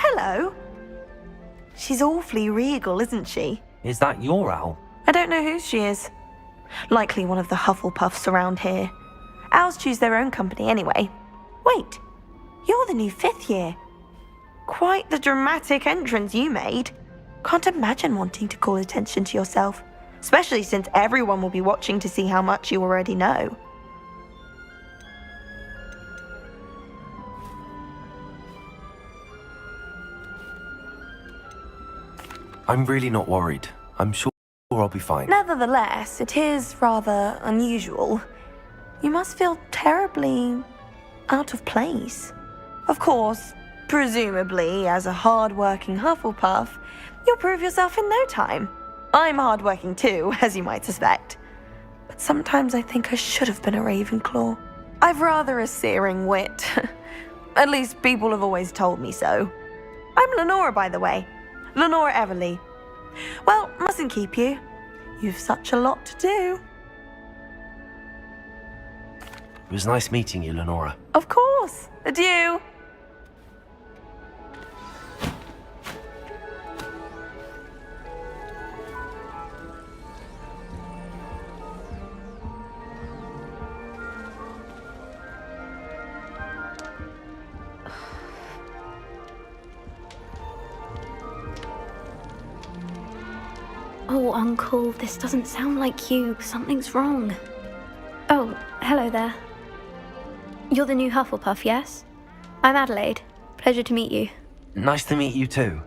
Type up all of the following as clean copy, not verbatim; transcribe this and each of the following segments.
hello. She's awfully regal, isn't she? Is that your owl? I don't know who she is. Likely one of the Hufflepuffs around here. Owls choose their own company anyway. Wait, you're the new 5th year. Quite the dramatic entrance you made. Can't imagine wanting to call attention to yourself, especially since everyone will be watching to see how much you already know. I'm really not worried. I'm sure I'll be fine. Nevertheless, it is rather unusual. You must feel terribly out of place. Of course, presumably, as a hard-working Hufflepuff, you'll prove yourself in no time. I'm hard-working too, as you might suspect. But sometimes I think I should have been a Ravenclaw. I've rather a searing wit. At least people have always told me so. I'm Lenora, by the way. Lenora Everly. Well, mustn't keep you. You've such a lot to do. It was nice meeting you, Lenora. Of course. Adieu. Oh, Uncle, this doesn't sound like you. Something's wrong. Oh, hello there. You're the new Hufflepuff, yes? I'm Adelaide. Pleasure to meet you. Nice to meet you too.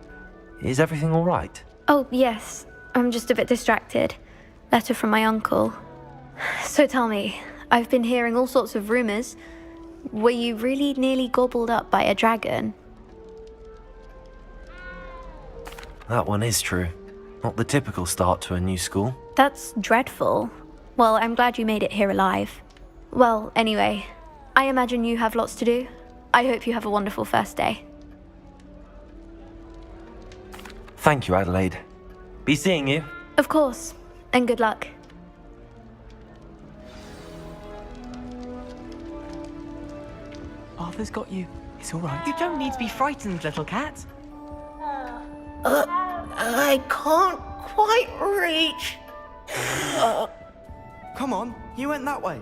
Is everything all right? Oh, yes. I'm just a bit distracted. Letter from my uncle. So tell me, I've been hearing all sorts of rumors. Were you really nearly gobbled up by a dragon? That one is true. Not the typical start to a new school. That's dreadful. Well, I'm glad you made it here alive. Well, anyway, I imagine you have lots to do. I hope you have a wonderful first day. Thank you, Adelaide. Be seeing you. Of course, and good luck. Arthur's got you. It's all right. You don't need to be frightened, little cat. I can't quite reach. Come on, you went that way.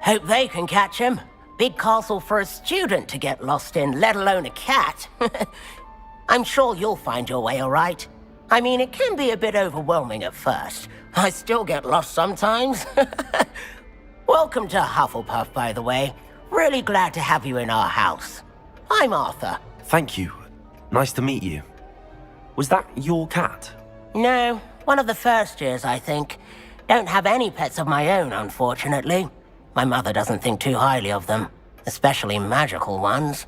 Hope they can catch him. Big castle for a student to get lost in, let alone a cat. I'm sure you'll find your way all right. I mean, it can be a bit overwhelming at first. I still get lost sometimes. Welcome to Hufflepuff, by the way. Really glad to have you in our house. I'm Arthur. Thank you. Nice to meet you. Was that your cat? No, one of the first years, I think. Don't have any pets of my own, unfortunately. My mother doesn't think too highly of them, especially magical ones.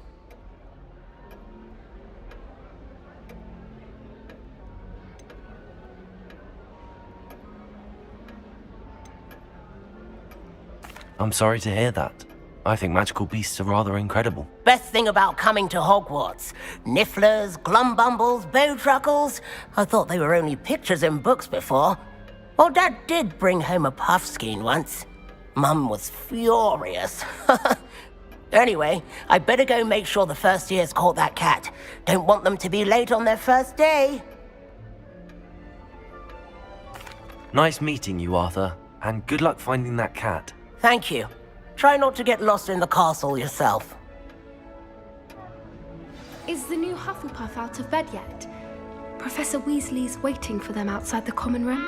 I'm sorry to hear that. I think magical beasts are rather incredible. Best thing about coming to Hogwarts. Nifflers, glumbumbles, bowtruckles. I thought they were only pictures in books before. Well, Dad did bring home a puffskein once. Mum was furious. Anyway, I better go make sure the first years caught that cat. Don't want them to be late on their first day. Nice meeting you, Arthur. And good luck finding that cat. Thank you. Try not to get lost in the castle yourself. Is the new Hufflepuff out of bed yet? Professor Weasley's waiting for them outside the common room.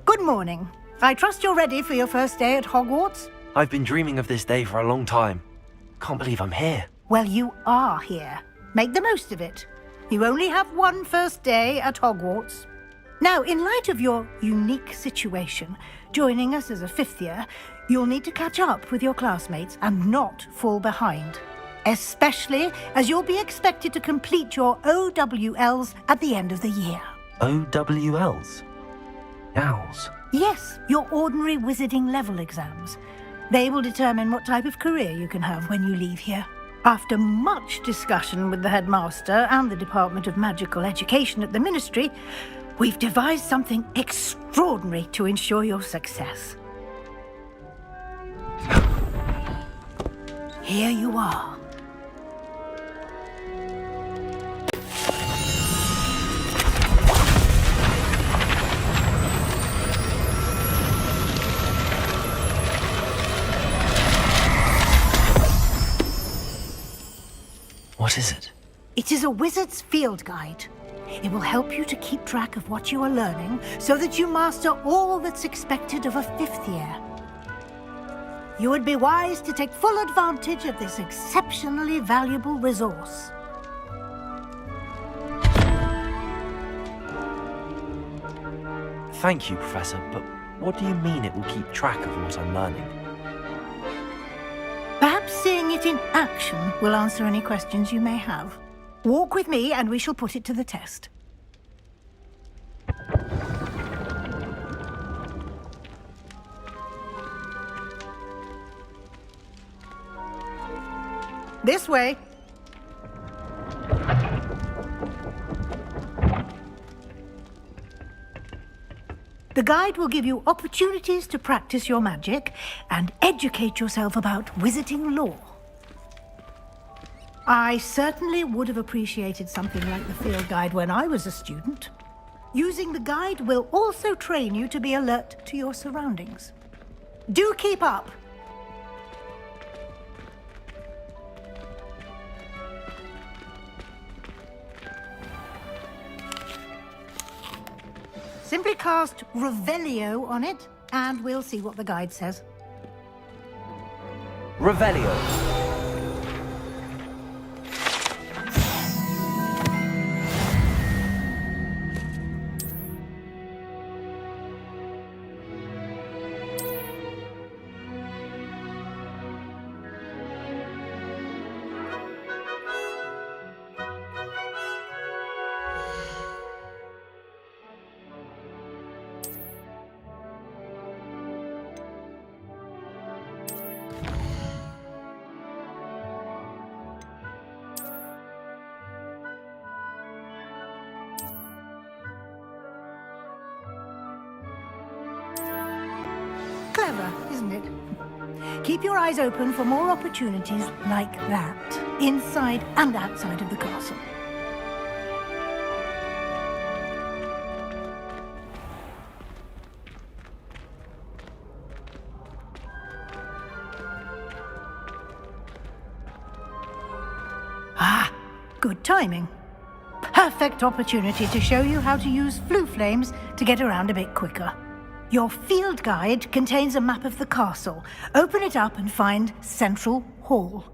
Good morning. I trust you're ready for your first day at Hogwarts? I've been dreaming of this day for a long time. Can't believe I'm here. Well, you are here. Make the most of it. You only have one first day at Hogwarts. Now, in light of your unique situation, joining us as a 5th year, you'll need to catch up with your classmates and not fall behind. Especially as you'll be expected to complete your OWLs at the end of the year. OWLs? Owls? Yes, your ordinary wizarding level exams. They will determine what type of career you can have when you leave here. After much discussion with the headmaster and the Department of Magical Education at the Ministry, we've devised something extraordinary to ensure your success. Here you are. What is it? It is a wizard's field guide. It will help you to keep track of what you are learning so that you master all that's expected of a 5th year. You would be wise to take full advantage of this exceptionally valuable resource. Thank you, Professor, but what do you mean it will keep track of what I'm learning? Perhaps seeing it in action will answer any questions you may have. Walk with me and we shall put it to the test. This way. The guide will give you opportunities to practice your magic and educate yourself about wizarding lore. I certainly would have appreciated something like the field guide when I was a student. Using the guide will also train you to be alert to your surroundings. Do keep up! Simply cast Revelio on it, and we'll see what the guide says. Revelio. Clever, isn't it? Keep your eyes open for more opportunities like that, inside and outside of the castle. Ah, good timing. Perfect opportunity to show you how to use flue flames to get around a bit quicker. Your field guide contains a map of the castle. Open it up and find Central Hall.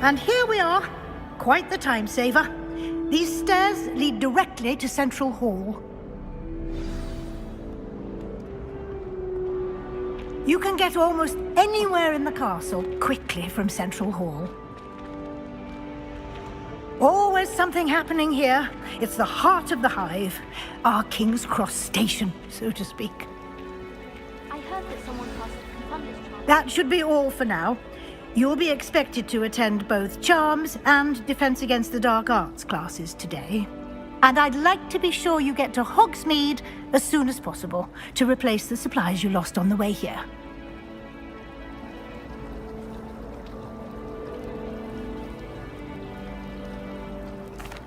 And here we are. Quite the time saver. These stairs lead directly to Central Hall. You can get almost anywhere in the castle quickly from Central Hall. Always something happening here. It's the heart of the hive. Our King's Cross station, so to speak. I heard that someone cast Confunders Charm. That should be all for now. You'll be expected to attend both Charms and Defense Against the Dark Arts classes today. And I'd like to be sure you get to Hogsmeade as soon as possible to replace the supplies you lost on the way here.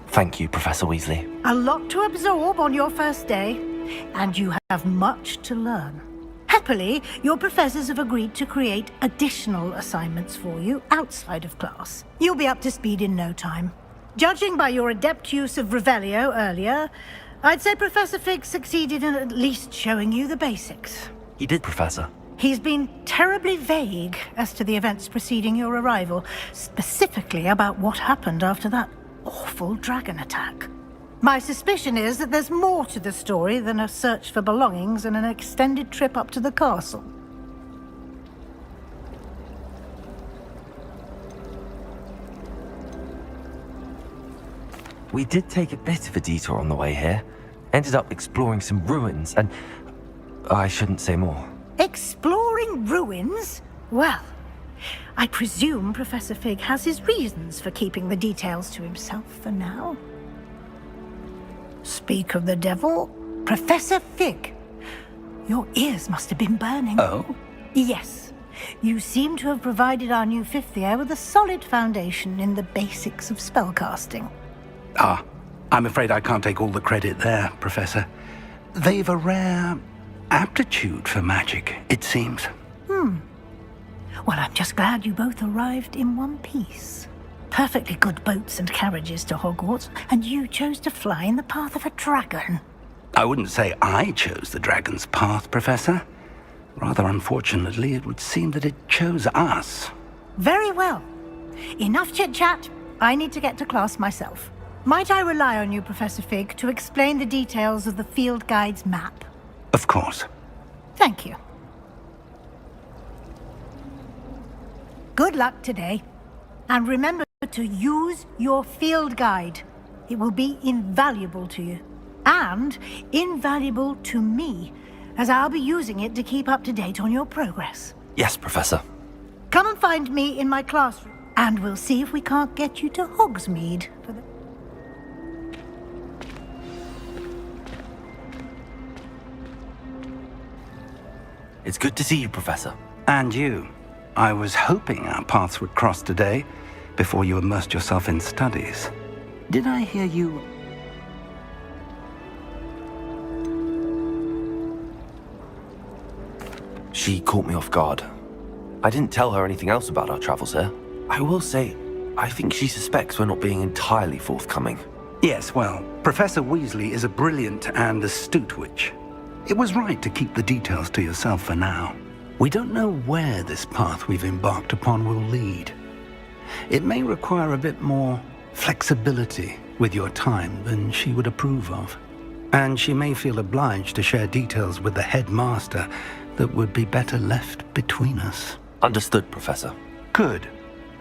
Thank you, Professor Weasley. A lot to absorb on your first day, and you have much to learn. Happily, your professors have agreed to create additional assignments for you outside of class. You'll be up to speed in no time. Judging by your adept use of Revelio earlier, I'd say Professor Fig succeeded in at least showing you the basics. He did, Professor. He's been terribly vague as to the events preceding your arrival, specifically about what happened after that awful dragon attack. My suspicion is that there's more to the story than a search for belongings and an extended trip up to the castle. We did take a bit of a detour on the way here. Ended up exploring some ruins and... I shouldn't say more. Exploring ruins? Well, I presume Professor Fig has his reasons for keeping the details to himself for now. Speak of the devil, Professor Fig. Your ears must have been burning. Oh? Yes. You seem to have provided our new fifth year with a solid foundation in the basics of spellcasting. Ah, I'm afraid I can't take all the credit there, Professor. They've a rare aptitude for magic, it seems. Well, I'm just glad you both arrived in one piece. Perfectly good boats and carriages to Hogwarts, and you chose to fly in the path of a dragon. I wouldn't say I chose the dragon's path, Professor. Rather unfortunately, it would seem that it chose us. Very well. Enough chit-chat. I need to get to class myself. Might I rely on you, Professor Fig, to explain the details of the field guide's map? Of course. Thank you. Good luck today. And remember to use your field guide. It will be invaluable to you. And invaluable to me, as I'll be using it to keep up to date on your progress. Yes, Professor. Come and find me in my classroom, and we'll see if we can't get you to Hogsmeade for the... It's good to see you, Professor. And you. I was hoping our paths would cross today, before you immersed yourself in studies. Did I hear you... She caught me off guard. I didn't tell her anything else about our travels here. I will say, I think she suspects we're not being entirely forthcoming. Yes, well, Professor Weasley is a brilliant and astute witch. It was right to keep the details to yourself for now. We don't know where this path we've embarked upon will lead. It may require a bit more flexibility with your time than she would approve of. And she may feel obliged to share details with the headmaster that would be better left between us. Understood, Professor. Good.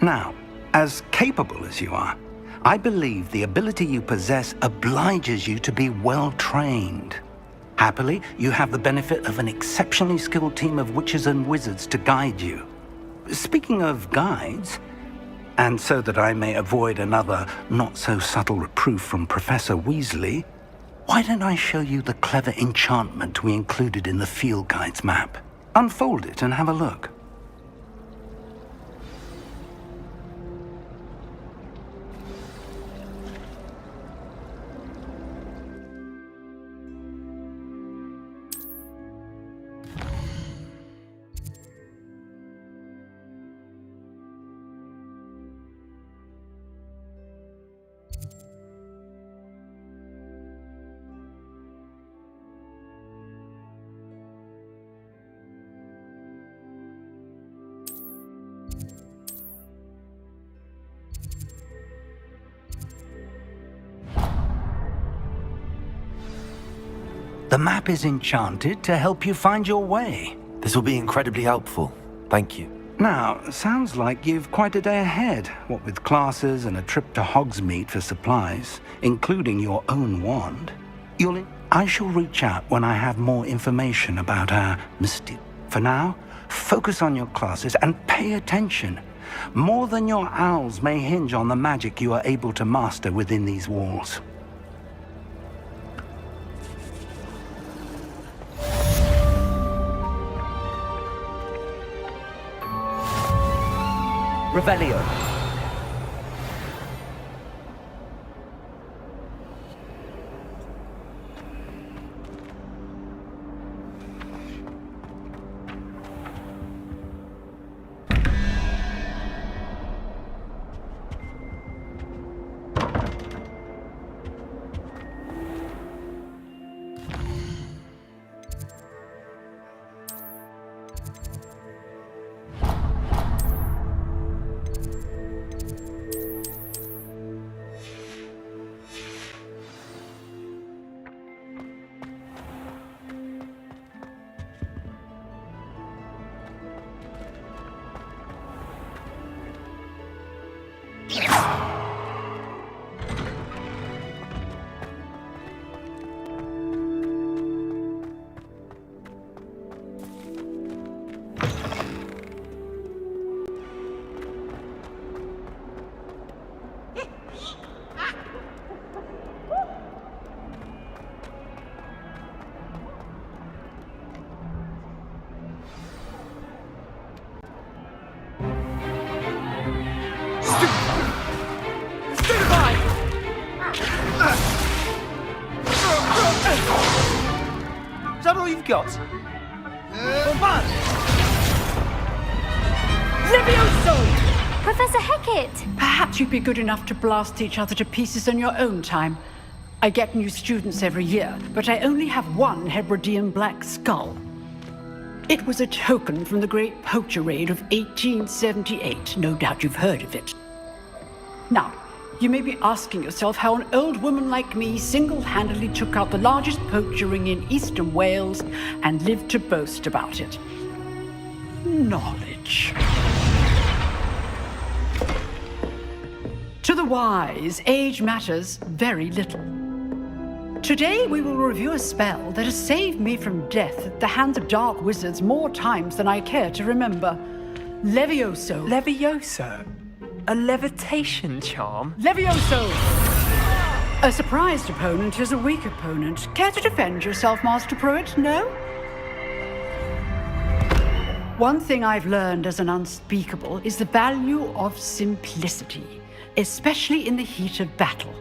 Now, as capable as you are, I believe the ability you possess obliges you to be well trained. Happily, you have the benefit of an exceptionally skilled team of witches and wizards to guide you. Speaking of guides, and so that I may avoid another not-so-subtle reproof from Professor Weasley, why don't I show you the clever enchantment we included in the field guide's map? Unfold it and have a look. The map is enchanted to help you find your way. This will be incredibly helpful. Thank you. Now, sounds like you've quite a day ahead, what with classes and a trip to Hogsmeade for supplies, including your own wand. I shall reach out when I have more information about our mystic. For now, focus on your classes and pay attention. More than your owls may hinge on the magic you are able to master within these walls. Revelio. Is that all you've got? Levioso! Professor Hecat! Perhaps you'd be good enough to blast each other to pieces in your own time. I get new students every year, but I only have one Hebridean black skull. It was a token from the Great Poacher Raid of 1878. No doubt you've heard of it. Now, you may be asking yourself how an old woman like me single-handedly took out the largest poacher ring in eastern Wales and lived to boast about it. Knowledge. To the wise, age matters very little. Today we will review a spell that has saved me from death at the hands of dark wizards more times than I care to remember. Levioso. Levioso? A levitation charm? Levioso! A surprised opponent is a weak opponent. Care to defend yourself, Master Pruitt? No? One thing I've learned as an unspeakable is the value of simplicity, especially in the heat of battle.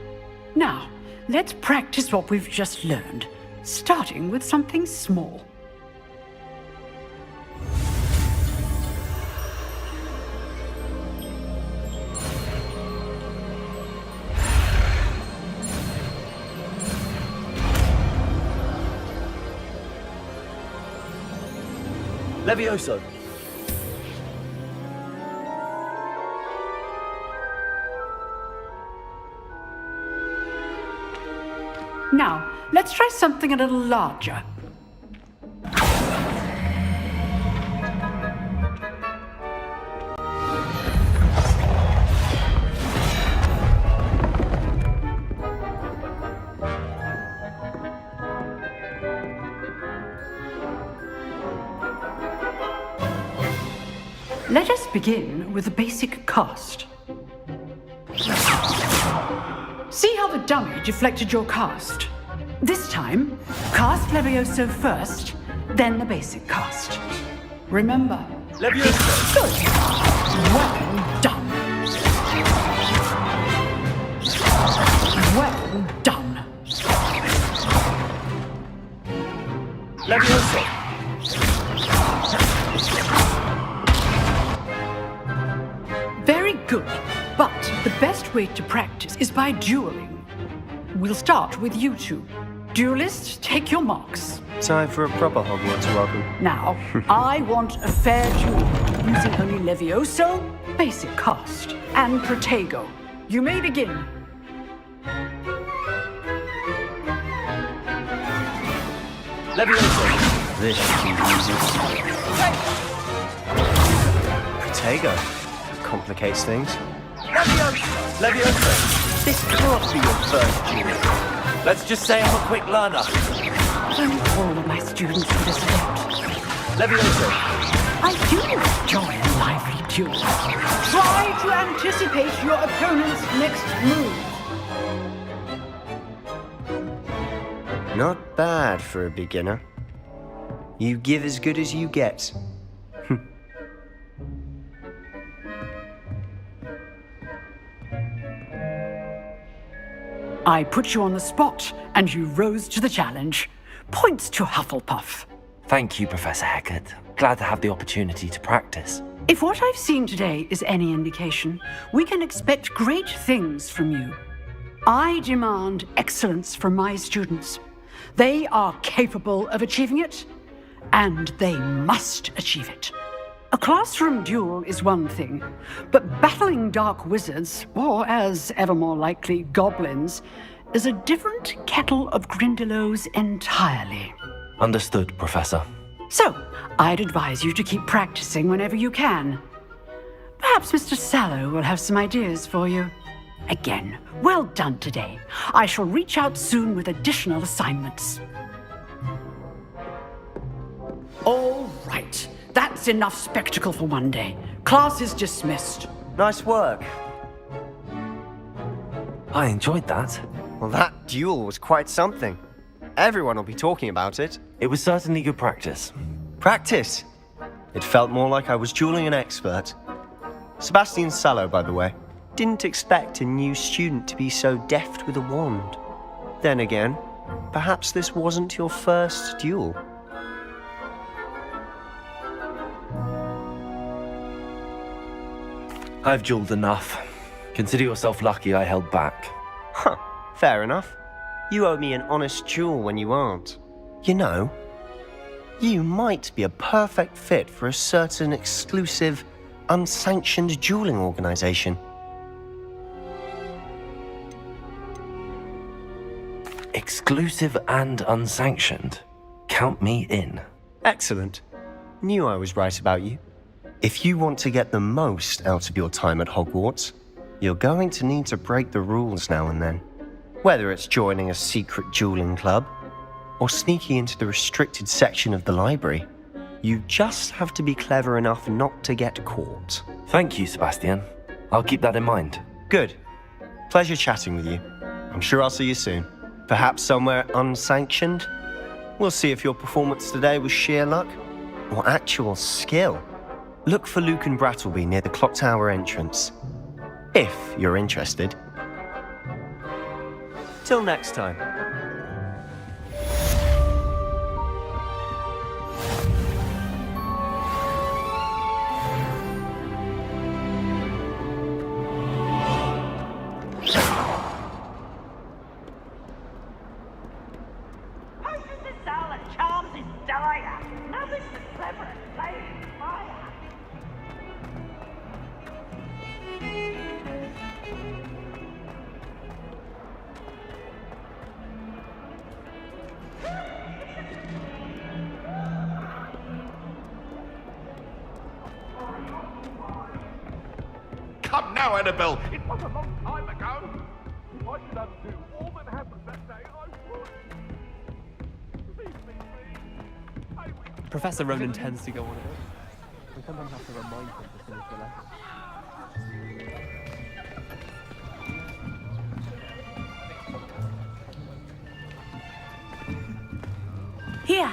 Now, let's practice what we've just learned, starting with something small. Levioso. Now, let's try something a little larger. Let us begin with the basic cast. See how the dummy deflected your cast? This time, cast Levioso first, then the basic cast. Remember. Levioso! Good. Well done. Well done. Levioso! Very good, but the best way to practice is by dueling. We'll start with you two. Duelists, take your marks. Time for a proper Hogwarts welcome. Now, I want a fair duel, using only Levioso, basic cast, and Protego. You may begin. Levioso! This should be easy. Protego. Complicates things. Levioso! Levioso! This can't be your first duel. Let's just say I'm a quick learner. Don't all of my students for this event. Levioso! I do enjoy a lively duel. Try to anticipate your opponent's next move. Not bad for a beginner. You give as good as you get. I put you on the spot, and you rose to the challenge. Points to Hufflepuff. Thank you, Professor Hecat. Glad to have the opportunity to practice. If what I've seen today is any indication, we can expect great things from you. I demand excellence from my students. They are capable of achieving it, and they must achieve it. A classroom duel is one thing, but battling dark wizards, or as ever more likely, goblins, is a different kettle of Grindylows entirely. Understood, Professor. So, I'd advise you to keep practicing whenever you can. Perhaps Mr. Sallow will have some ideas for you. Again, well done today. I shall reach out soon with additional assignments. All right. That's enough spectacle for one day. Class is dismissed. Nice work. I enjoyed that. Well, that duel was quite something. Everyone will be talking about it. It was certainly good practice. Practice? It felt more like I was dueling an expert. Sebastian Sallow, by the way. Didn't expect a new student to be so deft with a wand. Then again, perhaps this wasn't your first duel. I've dueled enough. Consider yourself lucky I held back. Huh, fair enough. You owe me an honest duel when you aren't. You know, you might be a perfect fit for a certain exclusive, unsanctioned dueling organization. Exclusive and unsanctioned. Count me in. Excellent. Knew I was right about you. If you want to get the most out of your time at Hogwarts, you're going to need to break the rules now and then. Whether it's joining a secret dueling club, or sneaking into the restricted section of the library, you just have to be clever enough not to get caught. Thank you, Sebastian. I'll keep that in mind. Good. Pleasure chatting with you. I'm sure I'll see you soon. Perhaps somewhere unsanctioned? We'll see if your performance today was sheer luck or actual skill. Look for Luke and Brattleby near the clock tower entrance, if you're interested. Till next time. Come now, Annabelle. It was a long time ago. If I could undo all that happened that day, I would. Please, please, please. Professor Ronan tends to go on a bit. We sometimes have to remind him to finish the lesson. Here,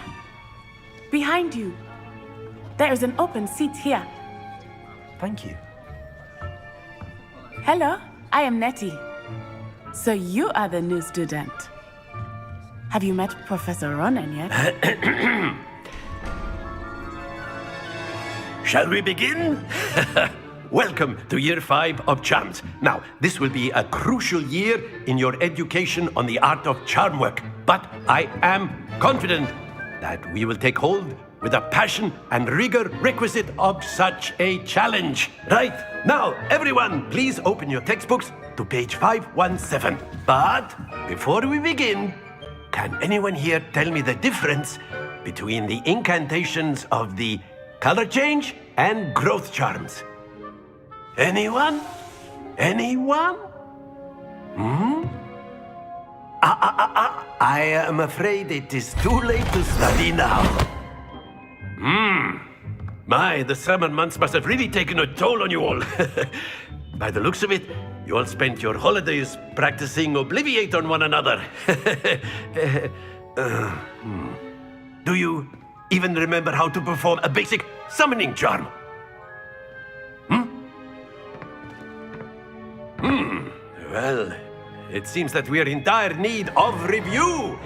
behind you. There is an open seat here. Thank you. Hello, I am Nettie. So you are the new student. Have you met Professor Ronan yet? Shall we begin? Welcome to Year 5 of Charms. Now, this will be a crucial year in your education on the art of charm work, but I am confident that we will take hold with the passion and rigor requisite of such a challenge. Right, now, everyone, please open your textbooks to page 517. But before we begin, can anyone here tell me the difference between the incantations of the color change and growth charms? Anyone? Anyone? I am afraid it is too late to study now. My, the summer months must have really taken a toll on you all. By the looks of it, you all spent your holidays practicing Obliviate on one another. Do you even remember how to perform a basic summoning charm? Well, it seems that we are in dire need of review.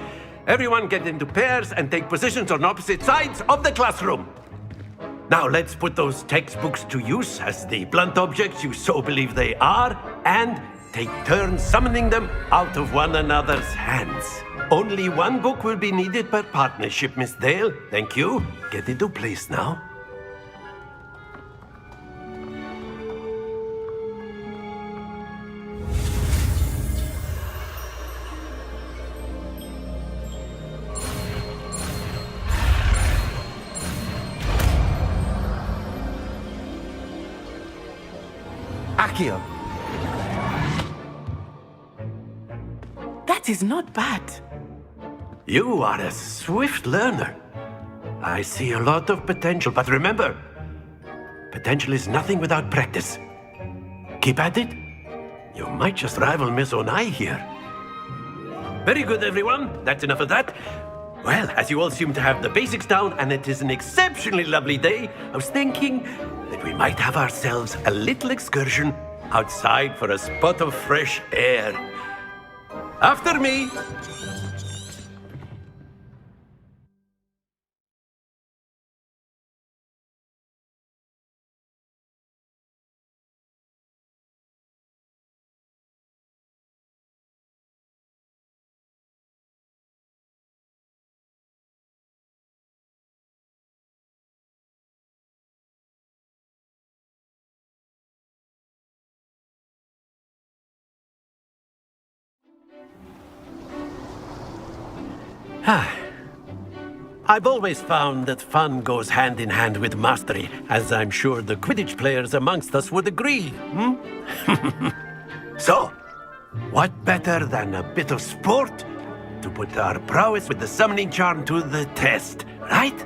Everyone get into pairs and take positions on opposite sides of the classroom. Now let's put those textbooks to use as the blunt objects you so believe they are, and take turns summoning them out of one another's hands. Only one book will be needed per partnership, Miss Dale. Thank you. Get into place now. Accio. That is not bad. You are a swift learner. I see a lot of potential, but remember, potential is nothing without practice. Keep at it. You might just rival Miss Onai here. Very good, everyone. That's enough of that. Well, as you all seem to have the basics down, and it is an exceptionally lovely day, I was thinking that we might have ourselves a little excursion outside for a spot of fresh air. After me! I've always found that fun goes hand in hand with mastery, as I'm sure the Quidditch players amongst us would agree. So, what better than a bit of sport to put our prowess with the summoning charm to the test, right?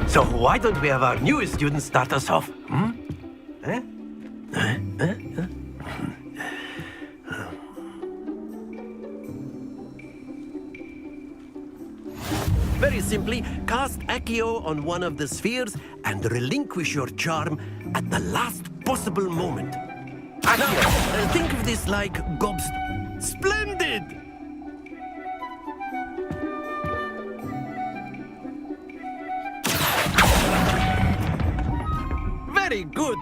So why don't we have our newest student start us off? Very simply, cast Accio on one of the spheres and relinquish your charm at the last possible moment. Now, think of this like gobs... Splendid! Very good.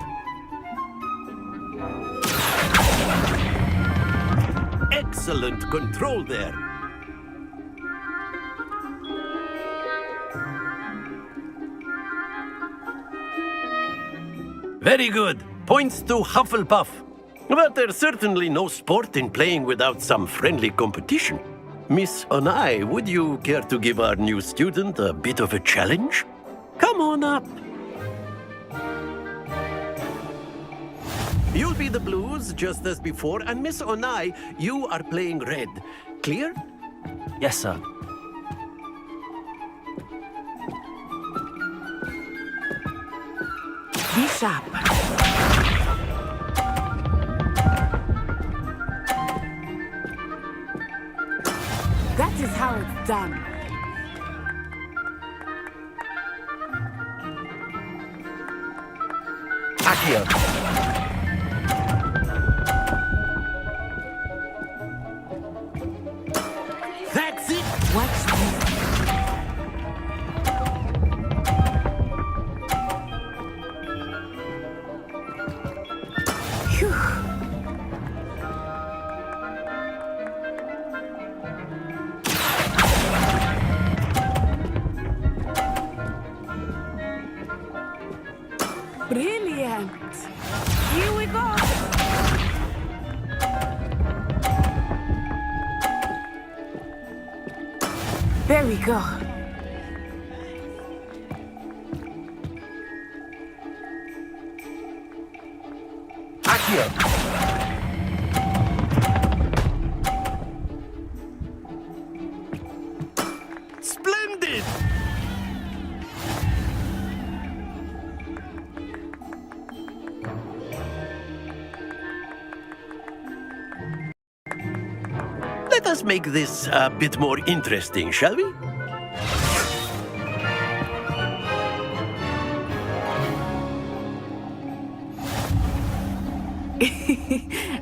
Excellent control there. Very good. Points to Hufflepuff. But there's certainly no sport in playing without some friendly competition. Miss Onai, would you care to give our new student a bit of a challenge? Come on up. You'll be the blues, just as before, and Miss Onai, you are playing red. Clear? Yes, sir. Be sharp. That is how it's done. Accio. That's it. Watch this. Phew. Brilliant. Here we go. There we go. Accio. Splendid! Let us make this a bit more interesting, shall we?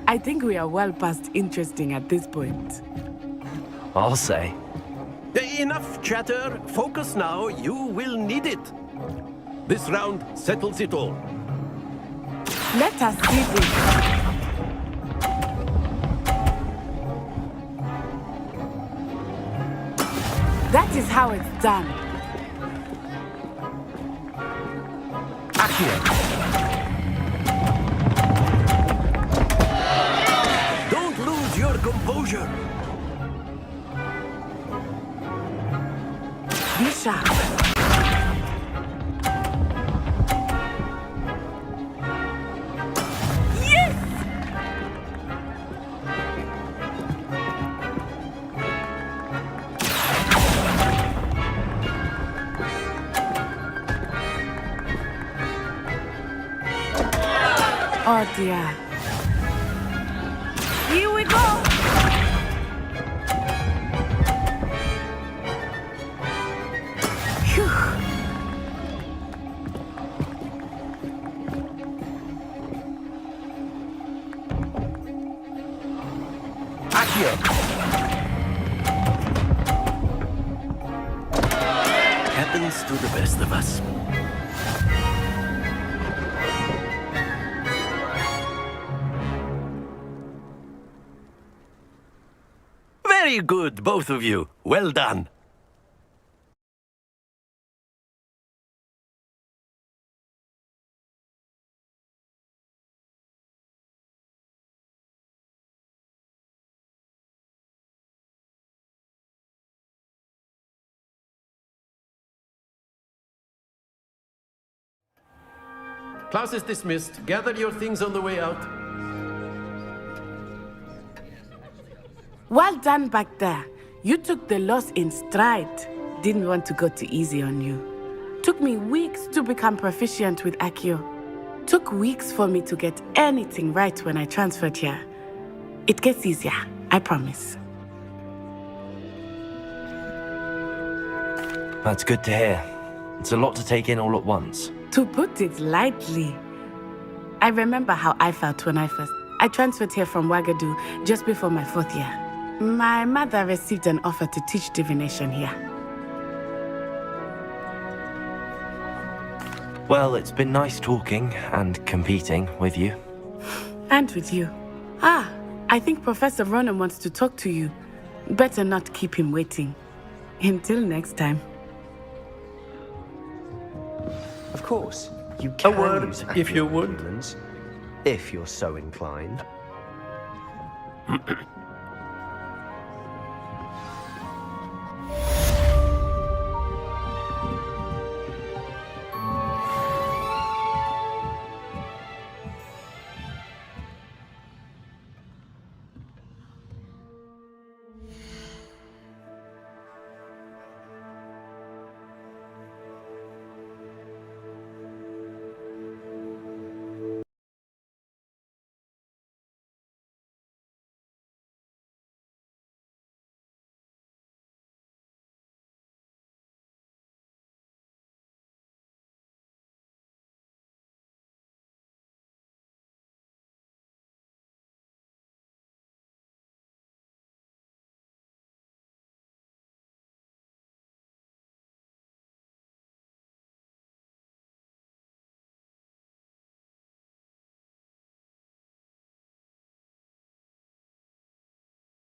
I think we are well past interesting at this point. I'll say. Enough chatter. Focus now. You will need it. This round settles it all. Let us see this. That is how it's done. Accio. Don't lose your composure. Be sharp. Yes! Oh dear. Here we go! Happens to the best of us. Very good, both of you. Well done. Class is dismissed. Gather your things on the way out. Well done back there. You took the loss in stride. Didn't want to go too easy on you. Took me weeks to become proficient with Accio. Took weeks for me to get anything right when I transferred here. It gets easier, I promise. That's good to hear. It's a lot to take in all at once. To put it lightly, I remember how I felt when I transferred here from Ouagadougou just before my 4th year. My mother received an offer to teach divination here. Well, it's been nice talking and competing with you. And with you. Ah, I think Professor Ronan wants to talk to you. Better not keep him waiting. Until next time. Of course, you can word, use if you would. humans, if you're so inclined.